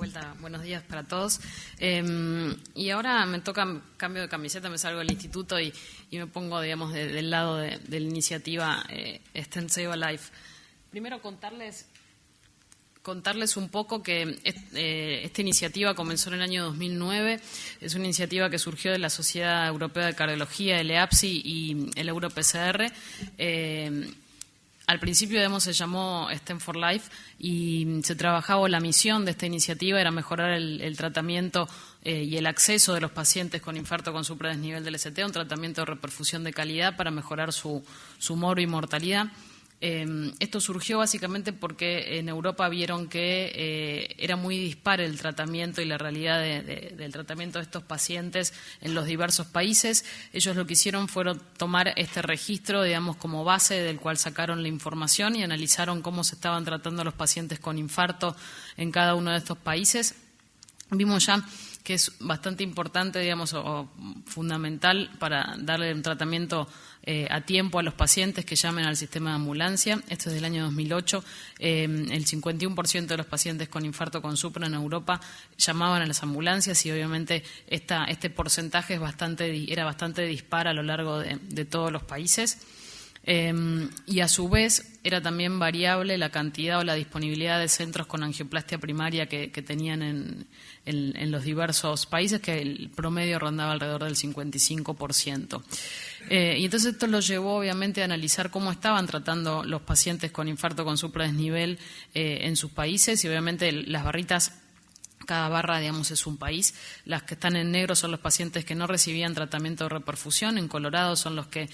vuelta, buenos días para todos. Y ahora me toca cambio de camiseta, me salgo del instituto y me pongo, digamos, del lado de la iniciativa Extend Save a Life. Primero contarles un poco que esta iniciativa comenzó en el año 2009. Es una iniciativa que surgió de la Sociedad Europea de Cardiología, el EAPSI y el EuroPCR. Al principio, digamos, se llamó Extend for Life y se trabajaba, la misión de esta iniciativa era mejorar el tratamiento y el acceso de los pacientes con infarto con supradesnivel del ST a un tratamiento de reperfusión de calidad para mejorar su moro y mortalidad. Esto surgió básicamente porque en Europa vieron que era muy dispar el tratamiento y la realidad del tratamiento de estos pacientes en los diversos países. Ellos lo que hicieron fueron tomar este registro, digamos, como base del cual sacaron la información y analizaron cómo se estaban tratando a los pacientes con infarto en cada uno de estos países. Vimos ya que es bastante importante, digamos, o fundamental para darle un tratamiento a tiempo a los pacientes que llamen al sistema de ambulancia. Esto es del año 2008. El 51% de los pacientes con infarto con supra en Europa llamaban a las ambulancias y obviamente este porcentaje era bastante dispar a lo largo de todos los países. Y a su vez era también variable la cantidad o la disponibilidad de centros con angioplastia primaria que tenían en los diversos países, que el promedio rondaba alrededor del 55%. Y entonces esto lo llevó obviamente a analizar cómo estaban tratando los pacientes con infarto con supradesnivel en sus países, y obviamente las barritas, cada barra, digamos, es un país. Las que están en negro son los pacientes que no recibían tratamiento de reperfusión, en colorado son los que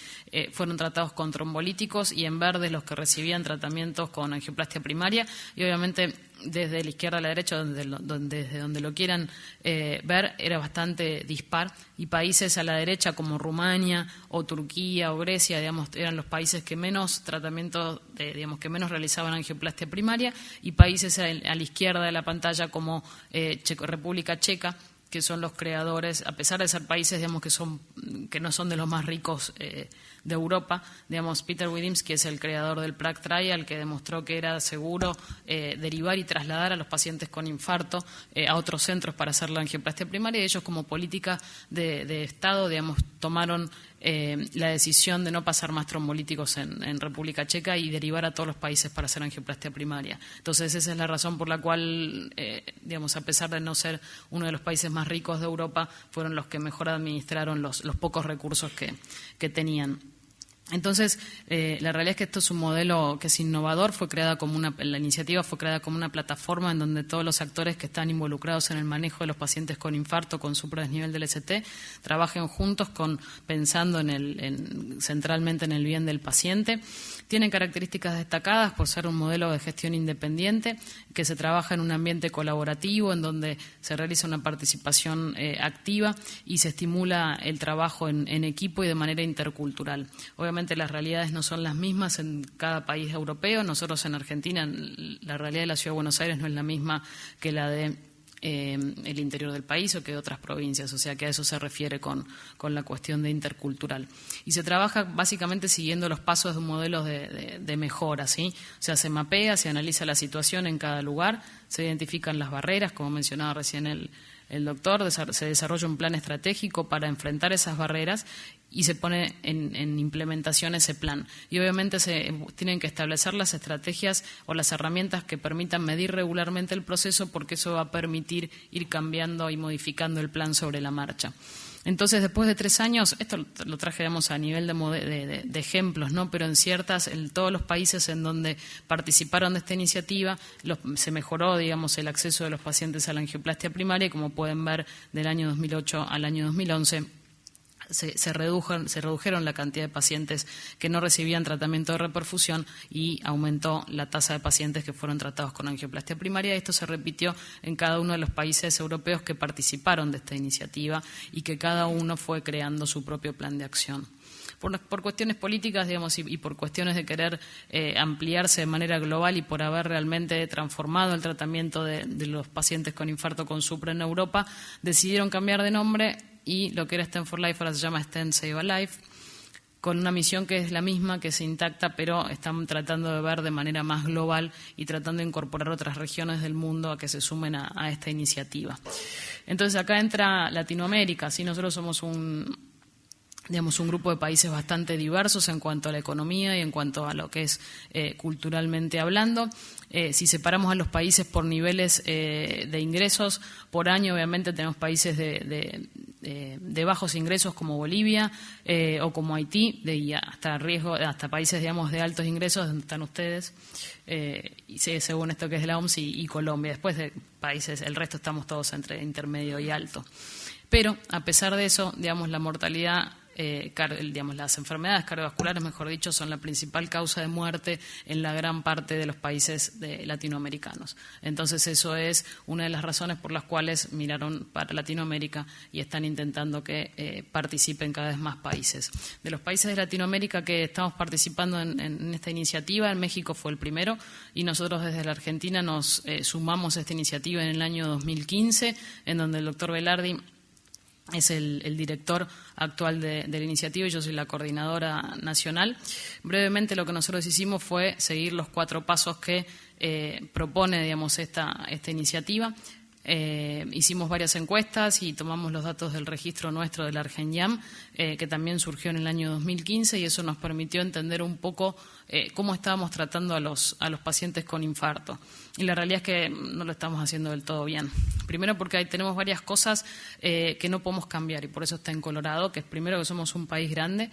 fueron tratados con trombolíticos y en verde los que recibían tratamientos con angioplastia primaria. Y obviamente desde la izquierda a la derecha, desde donde lo quieran ver, era bastante dispar, y países a la derecha como Rumania o Turquía o Grecia, digamos, eran los países que menos tratamientos, que menos realizaban angioplastia primaria, y países a la izquierda de la pantalla como República Checa, que son los creadores, a pesar de ser países, digamos, que no son de los más ricos de Europa. Digamos, Peter Widimsky es el creador del Prague Trial, que demostró que era seguro derivar y trasladar a los pacientes con infarto a otros centros para hacer la angioplastia primaria, y ellos, como política de Estado, digamos, tomaron la decisión de no pasar más trombolíticos en República Checa y derivar a todos los países para hacer angioplastia primaria. Entonces, esa es la razón por la cual, digamos, a pesar de no ser uno de los países más ricos de Europa, fueron los que mejor administraron los pocos recursos que tenían. Entonces, la realidad es que esto es un modelo que es innovador. La iniciativa fue creada como una plataforma en donde todos los actores que están involucrados en el manejo de los pacientes con infarto con supradesnivel del ST trabajen juntos pensando centralmente en el bien del paciente. Tiene características destacadas por ser un modelo de gestión independiente, que se trabaja en un ambiente colaborativo en donde se realiza una participación activa y se estimula el trabajo en equipo y de manera intercultural. Obviamente las realidades no son las mismas en cada país europeo. Nosotros en Argentina, la realidad de la Ciudad de Buenos Aires no es la misma que la de el interior del país o que de otras provincias, o sea que a eso se refiere con la cuestión de intercultural. Y se trabaja básicamente siguiendo los pasos de un modelo de mejora, ¿sí? O sea, se mapea, se analiza la situación en cada lugar, se identifican las barreras, como mencionaba recién el doctor, se desarrolla un plan estratégico para enfrentar esas barreras y se pone en implementación ese plan. Y obviamente se tienen que establecer las estrategias o las herramientas que permitan medir regularmente el proceso, porque eso va a permitir ir cambiando y modificando el plan sobre la marcha. Entonces, después de 3 años, esto lo traje, digamos, a nivel de ejemplos, ¿no? Pero en todos los países en donde participaron de esta iniciativa, se mejoró, digamos, el acceso de los pacientes a la angioplastia primaria, y como pueden ver, del año 2008 al año 2011, se redujeron la cantidad de pacientes que no recibían tratamiento de reperfusión y aumentó la tasa de pacientes que fueron tratados con angioplastia primaria. Esto se repitió en cada uno de los países europeos que participaron de esta iniciativa y que cada uno fue creando su propio plan de acción. Por cuestiones políticas, digamos, y por cuestiones de querer ampliarse de manera global y por haber realmente transformado el tratamiento de los pacientes con infarto con supra en Europa, decidieron cambiar de nombre, y lo que era Extend for Life ahora se llama Extend Save a Life. con una misión que es la misma, que es intacta, pero están tratando de ver de manera más global y tratando de incorporar otras regiones del mundo a que se sumen a esta iniciativa. Entonces acá entra Latinoamérica, ¿sí? Nosotros somos un grupo de países bastante diversos en cuanto a la economía y en cuanto a lo que es culturalmente hablando. Si separamos a los países por niveles de ingresos por año, obviamente tenemos países de bajos ingresos como Bolivia o como Haití, y hasta países, digamos, de altos ingresos, donde están ustedes, y según esto que es de la OMS, y Colombia. Después de países, el resto estamos todos entre intermedio y alto. Pero, a pesar de eso, digamos, la mortalidad, las enfermedades cardiovasculares, mejor dicho, son la principal causa de muerte en la gran parte de los países latinoamericanos. Entonces, eso es una de las razones por las cuales miraron para Latinoamérica y están intentando que participen cada vez más países. De los países de Latinoamérica que estamos participando en esta iniciativa, en México fue el primero, y nosotros desde la Argentina nos sumamos a esta iniciativa en el año 2015, en donde el doctor Velardi es el director actual de la iniciativa y yo soy la coordinadora nacional. Brevemente, lo que nosotros hicimos fue seguir los 4 pasos que propone, digamos, esta iniciativa. Hicimos varias encuestas y tomamos los datos del registro nuestro del ARGENYAM, que también surgió en el año 2015, y eso nos permitió entender un poco cómo estábamos tratando a los pacientes con infarto. Y la realidad es que no lo estamos haciendo del todo bien. Primero porque tenemos varias cosas que no podemos cambiar, y por eso está en Colorado, que es primero que somos un país grande,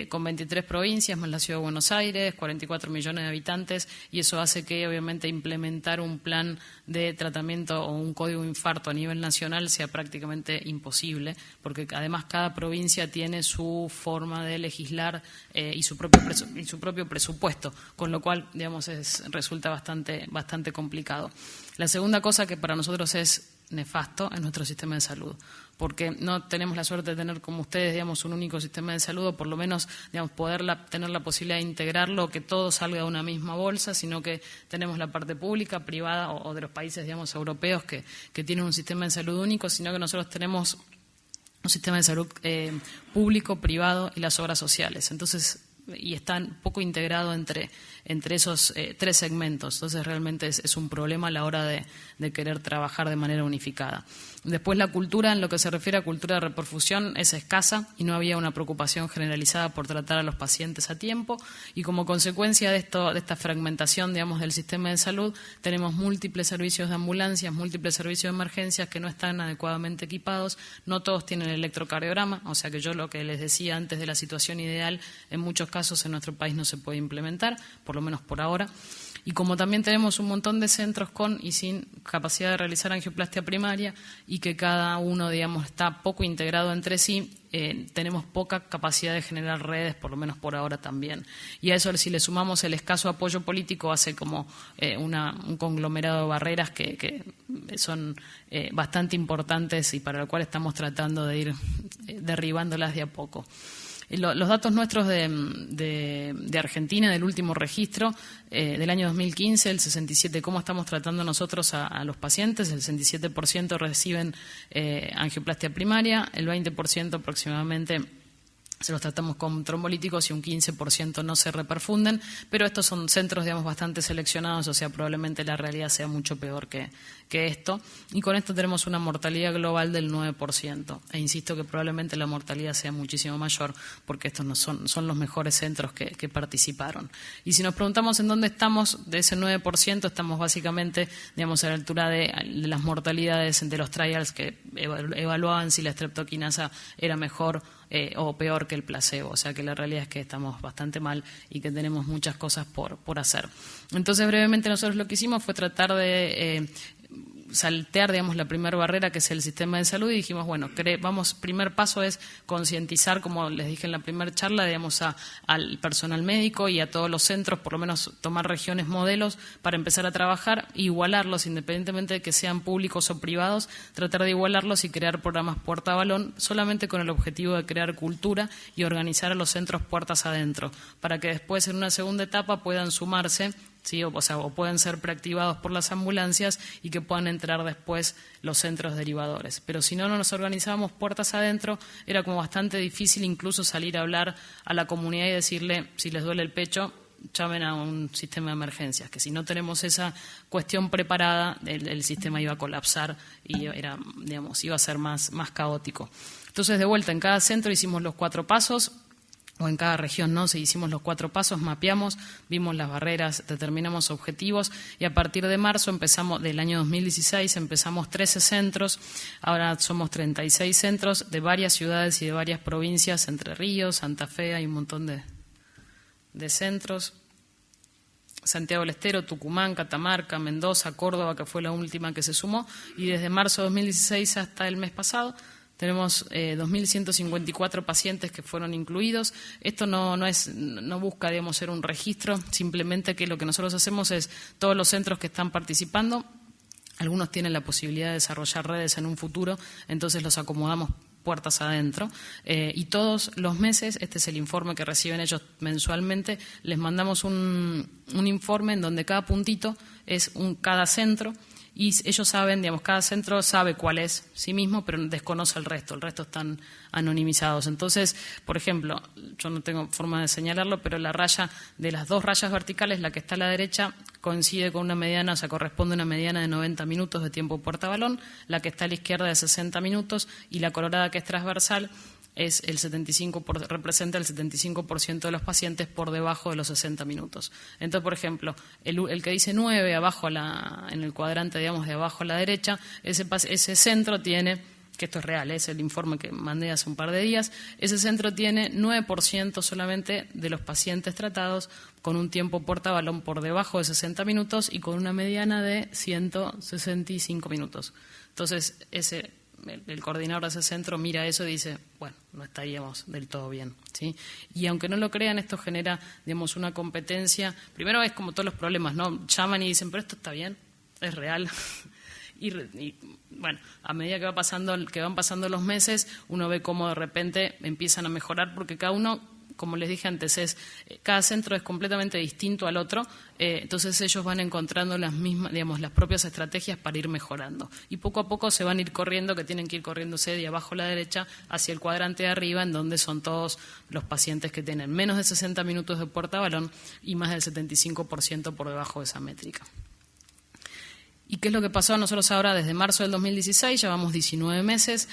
con 23 provincias, más la Ciudad de Buenos Aires, 44 millones de habitantes, y eso hace que obviamente implementar un plan de tratamiento o un código de infarto a nivel nacional sea prácticamente imposible, porque además cada provincia tiene su forma de legislar y su propio presupuesto, con lo cual, digamos, resulta bastante complicado. La segunda cosa que para nosotros es nefasto es nuestro sistema de salud, porque no tenemos la suerte de tener como ustedes, digamos, un único sistema de salud, o por lo menos, digamos, tener la posibilidad de integrarlo, que todo salga de una misma bolsa, sino que tenemos la parte pública, privada o de los países, digamos, europeos que tienen un sistema de salud único, sino que nosotros tenemos un sistema de salud público, privado y las obras sociales. Entonces, y está un poco integrado entre esos 3 segmentos. Entonces realmente es un problema a la hora de querer trabajar de manera unificada. Después la cultura, en lo que se refiere a cultura de reperfusión, es escasa y no había una preocupación generalizada por tratar a los pacientes a tiempo, y como consecuencia de esta fragmentación, digamos, del sistema de salud, tenemos múltiples servicios de ambulancias, múltiples servicios de emergencias que no están adecuadamente equipados, no todos tienen electrocardiograma, o sea que yo lo que les decía antes de la situación ideal, en muchos casos en nuestro país no se puede implementar, por lo menos por ahora. Y como también tenemos un montón de centros con y sin capacidad de realizar angioplastia primaria, y que cada uno, digamos, está poco integrado entre sí, tenemos poca capacidad de generar redes, por lo menos por ahora también. Y a eso, si le sumamos el escaso apoyo político, hace como un conglomerado de barreras que son bastante importantes y para el cual estamos tratando de ir derribándolas de a poco. Los datos nuestros de Argentina, del último registro del año 2015, el 67%, ¿cómo estamos tratando nosotros a los pacientes? El 67% reciben angioplastia primaria, el 20% aproximadamente se los tratamos con trombolíticos y un 15% no se reperfunden, pero estos son centros, digamos, bastante seleccionados, o sea, probablemente la realidad sea mucho peor que esto. Y con esto tenemos una mortalidad global del 9%. E insisto que probablemente la mortalidad sea muchísimo mayor, porque estos no son los mejores centros que participaron. Y si nos preguntamos en dónde estamos, de ese 9%, estamos básicamente, digamos, a la altura de las mortalidades de los trials que evaluaban si la streptokinasa era mejor o peor que el placebo, o sea que la realidad es que estamos bastante mal y que tenemos muchas cosas por hacer. Entonces, brevemente, nosotros lo que hicimos fue tratar de saltear, digamos, la primera barrera, que es el sistema de salud, y dijimos, bueno, primer paso es concientizar, como les dije en la primera charla, digamos, al personal médico y a todos los centros, por lo menos tomar regiones modelos para empezar a trabajar, igualarlos, independientemente de que sean públicos o privados, tratar de igualarlos y crear programas puerta a balón, solamente con el objetivo de crear cultura y organizar a los centros puertas adentro, para que después, en una segunda etapa, puedan sumarse ¿sí? O pueden ser preactivados por las ambulancias y que puedan entrar después los centros derivadores. Pero si no nos organizábamos puertas adentro, era como bastante difícil incluso salir a hablar a la comunidad y decirle, si les duele el pecho, llamen a un sistema de emergencias, que si no tenemos esa cuestión preparada, el sistema iba a colapsar y iba a ser más caótico. Entonces, de vuelta, en cada centro hicimos los 4 pasos, o en cada región, ¿no? Hicimos los 4 pasos, mapeamos, vimos las barreras, determinamos objetivos y a partir de marzo del año 2016 empezamos 13 centros, ahora somos 36 centros de varias ciudades y de varias provincias, Entre Ríos, Santa Fe, hay un montón de centros, Santiago del Estero, Tucumán, Catamarca, Mendoza, Córdoba, que fue la última que se sumó, y desde marzo de 2016 hasta el mes pasado tenemos 2.154 pacientes que fueron incluidos. Esto no busca, digamos, ser un registro, simplemente que lo que nosotros hacemos es todos los centros que están participando, algunos tienen la posibilidad de desarrollar redes en un futuro, entonces los acomodamos puertas adentro y todos los meses, este es el informe que reciben ellos mensualmente, les mandamos un informe en donde cada puntito es cada centro y ellos saben, digamos, cada centro sabe cuál es sí mismo, pero desconoce el resto están anonimizados. Entonces, por ejemplo, yo no tengo forma de señalarlo, pero la raya de las 2 rayas verticales, la que está a la derecha, coincide con una mediana, o sea, corresponde a una mediana de 90 minutos de tiempo puerta balón, la que está a la izquierda de 60 minutos y la colorada que es transversal es representa el 75% de los pacientes por debajo de los 60 minutos. Entonces, por ejemplo, el que dice 9 abajo en el cuadrante, digamos, de abajo a la derecha, ese centro tiene, que esto es real, es el informe que mandé hace un par de días, ese centro tiene 9% solamente de los pacientes tratados con un tiempo puerta balón por debajo de 60 minutos y con una mediana de 165 minutos. Entonces, el coordinador de ese centro mira eso y dice, bueno, no estaríamos del todo bien, ¿sí? Y aunque no lo crean, esto genera, digamos, una competencia. Primero es como todos los problemas, ¿no? Llaman y dicen, pero esto está bien, es real. Y bueno, a medida que van pasando los meses, uno ve cómo de repente empiezan a mejorar porque cada uno, como les dije antes, cada centro es completamente distinto al otro, entonces ellos van encontrando las mismas, digamos, las propias estrategias para ir mejorando. Y poco a poco se van a ir corriendo, que tienen que ir corriéndose de abajo a la derecha hacia el cuadrante de arriba, en donde son todos los pacientes que tienen menos de 60 minutos de puerta balón y más del 75% por debajo de esa métrica. ¿Y qué es lo que pasó a nosotros ahora desde marzo del 2016? Llevamos 19 meses.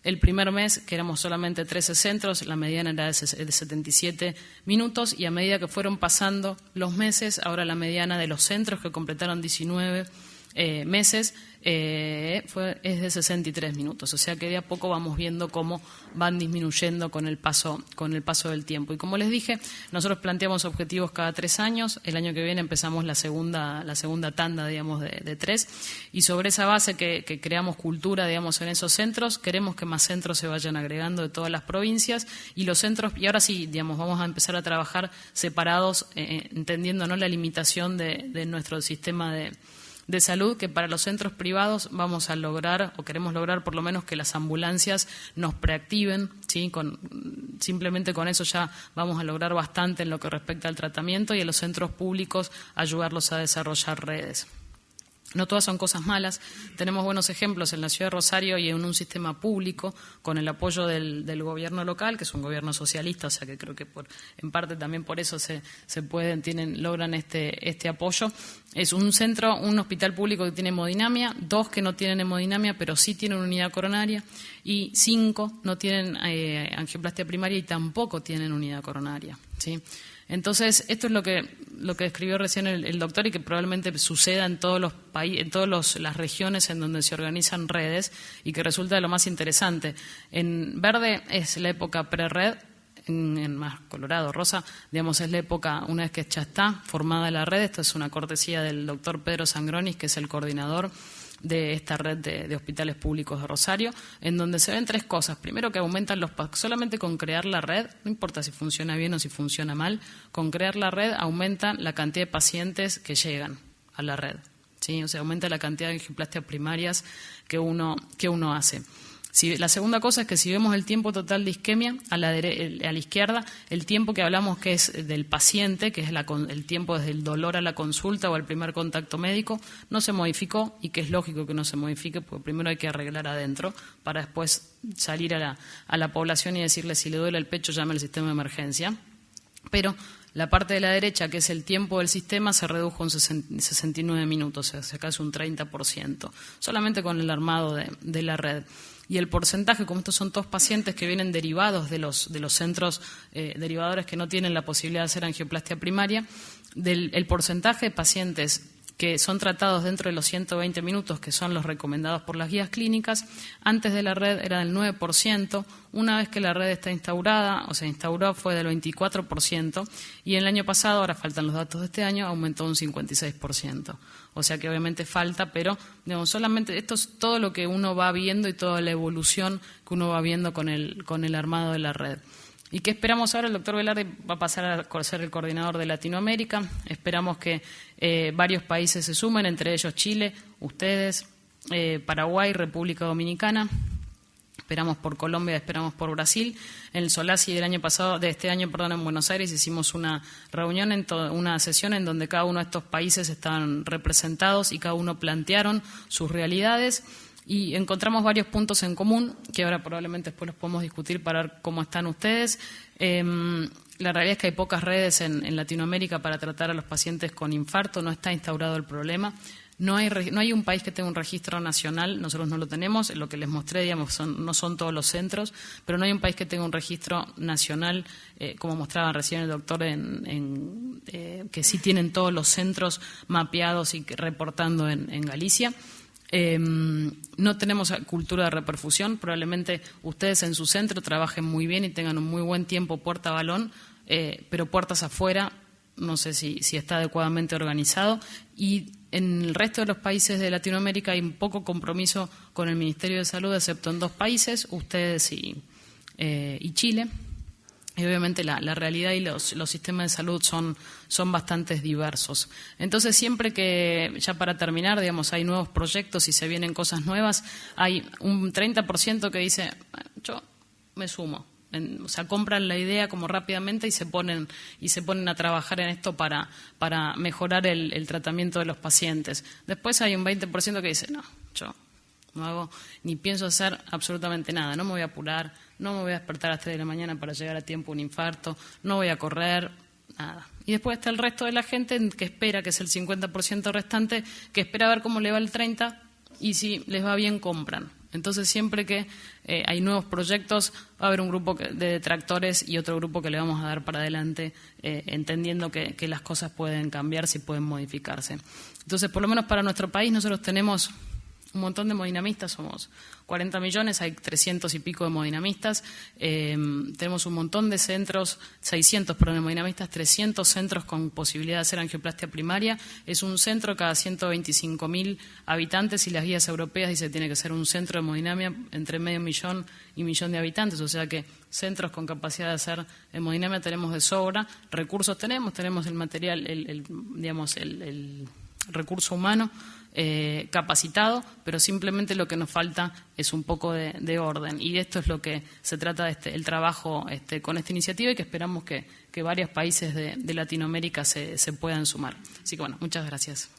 El primer mes, que éramos solamente 13 centros, la mediana era de 77 minutos y a medida que fueron pasando los meses, ahora la mediana de los centros que completaron 19 meses es de 63 minutos. O sea que de a poco vamos viendo cómo van disminuyendo con el paso del tiempo. Y como les dije, nosotros planteamos objetivos cada 3 años. El año que viene empezamos la segunda tanda, digamos, de 3. Y sobre esa base que creamos cultura, digamos, en esos centros, queremos que más centros se vayan agregando de todas las provincias. Y los centros, y ahora sí, digamos, vamos a empezar a trabajar separados, entendiendo, ¿no?, la limitación de nuestro sistema de salud, que para los centros privados vamos a lograr, o queremos lograr por lo menos, que las ambulancias nos preactiven, ¿sí? Simplemente con eso ya vamos a lograr bastante en lo que respecta al tratamiento, y a los centros públicos ayudarlos a desarrollar redes. No todas son cosas malas. Tenemos buenos ejemplos en la ciudad de Rosario y en un sistema público con el apoyo del gobierno local, que es un gobierno socialista, o sea que creo que en parte también por eso logran este apoyo. Es un hospital público que tiene hemodinamia, 2 que no tienen hemodinamia pero sí tienen unidad coronaria y 5 no tienen angioplastia primaria y tampoco tienen unidad coronaria, ¿sí? Entonces, esto es lo que describió recién el doctor y que probablemente suceda en todos los países, en todas las regiones en donde se organizan redes y que resulta de lo más interesante. En verde es la época pre-red, en más colorado, rosa, digamos, es la época una vez que ya está formada la red. Esto es una cortesía del doctor Pedro Sangronis, que es el coordinador de esta red de hospitales públicos de Rosario, en donde se ven 3 cosas. Primero, que aumentan solamente con crear la red, no importa si funciona bien o si funciona mal, con crear la red aumenta la cantidad de pacientes que llegan a la red, ¿sí? O sea, aumenta la cantidad de angioplastias primarias que uno hace. La segunda cosa es que si vemos el tiempo total de isquemia, a la izquierda, el tiempo que hablamos que es del paciente, que es el tiempo desde el dolor a la consulta o al primer contacto médico, no se modificó, y que es lógico que no se modifique, porque primero hay que arreglar adentro para después salir a la población y decirle si le duele el pecho, llame al sistema de emergencia. Pero la parte de la derecha, que es el tiempo del sistema, se redujo en 69 minutos, o sea, casi un 30%, solamente con el armado de la red. Y el porcentaje, como estos son todos pacientes que vienen derivados de los centros derivadores que no tienen la posibilidad de hacer angioplastia primaria, el porcentaje de pacientes que son tratados dentro de los 120 minutos, que son los recomendados por las guías clínicas, antes de la red era del 9%, una vez que la red está instaurada, o se instauró, fue del 24%, y el año pasado, ahora faltan los datos de este año, aumentó un 56%. O sea que obviamente falta, pero digamos, solamente esto es todo lo que uno va viendo y toda la evolución que uno va viendo con el armado de la red. ¿Y qué esperamos ahora? El doctor Velarde va a pasar a ser el coordinador de Latinoamérica. Esperamos que varios países se sumen, entre ellos Chile, ustedes, Paraguay, República Dominicana. Esperamos por Colombia, esperamos por Brasil. En el Solasi de este año, en Buenos Aires, hicimos una reunión, una sesión en donde cada uno de estos países estaban representados y cada uno plantearon sus realidades. Y encontramos varios puntos en común, que ahora probablemente después los podemos discutir para ver cómo están ustedes. La realidad es que hay pocas redes en Latinoamérica para tratar a los pacientes con infarto, no está instaurado el problema. No hay un país que tenga un registro nacional, nosotros no lo tenemos, lo que les mostré, digamos, no son todos los centros, pero no hay un país que tenga un registro nacional, como mostraba recién el doctor, que sí tienen todos los centros mapeados y reportando en Galicia. No tenemos cultura de reperfusión, probablemente ustedes en su centro trabajen muy bien y tengan un muy buen tiempo puerta-balón, pero puertas afuera no sé si está adecuadamente organizado, y en el resto de los países de Latinoamérica hay un poco compromiso con el Ministerio de Salud, excepto en 2 países, ustedes y Chile. Y obviamente la realidad y los sistemas de salud son bastante diversos. Entonces, siempre que, ya para terminar, digamos, hay nuevos proyectos y se vienen cosas nuevas, hay un 30% que dice, yo me sumo. O sea, compran la idea como rápidamente y se ponen a trabajar en esto para mejorar el tratamiento de los pacientes. Después hay un 20% que dice, no, yo no hago ni pienso hacer absolutamente nada, no me voy a apurar, no me voy a despertar a las 3 de la mañana para llegar a tiempo a un infarto, no voy a correr, nada. Y después está el resto de la gente que espera, que es el 50% restante, que espera ver cómo le va el 30% y si les va bien compran. Entonces, siempre que hay nuevos proyectos, va a haber un grupo de detractores y otro grupo que le vamos a dar para adelante, entendiendo que las cosas pueden cambiarse y pueden modificarse. Entonces, por lo menos para nuestro país, nosotros tenemos un montón de hemodinamistas, somos 40 millones, hay 300 y pico de hemodinamistas, tenemos un montón de centros, 600 hemodinamistas, 300 centros con posibilidad de hacer angioplastia primaria, es un centro cada 125.000 habitantes y las guías europeas dicen que tiene que ser un centro de hemodinamia entre medio millón y millón de habitantes, o sea que centros con capacidad de hacer hemodinamia tenemos de sobra, recursos tenemos el material, el recurso humano capacitado, pero simplemente lo que nos falta es un poco de orden, y de esto es lo que se trata el trabajo con esta iniciativa, y que esperamos que varios países de Latinoamérica se puedan sumar. Así que bueno, muchas gracias.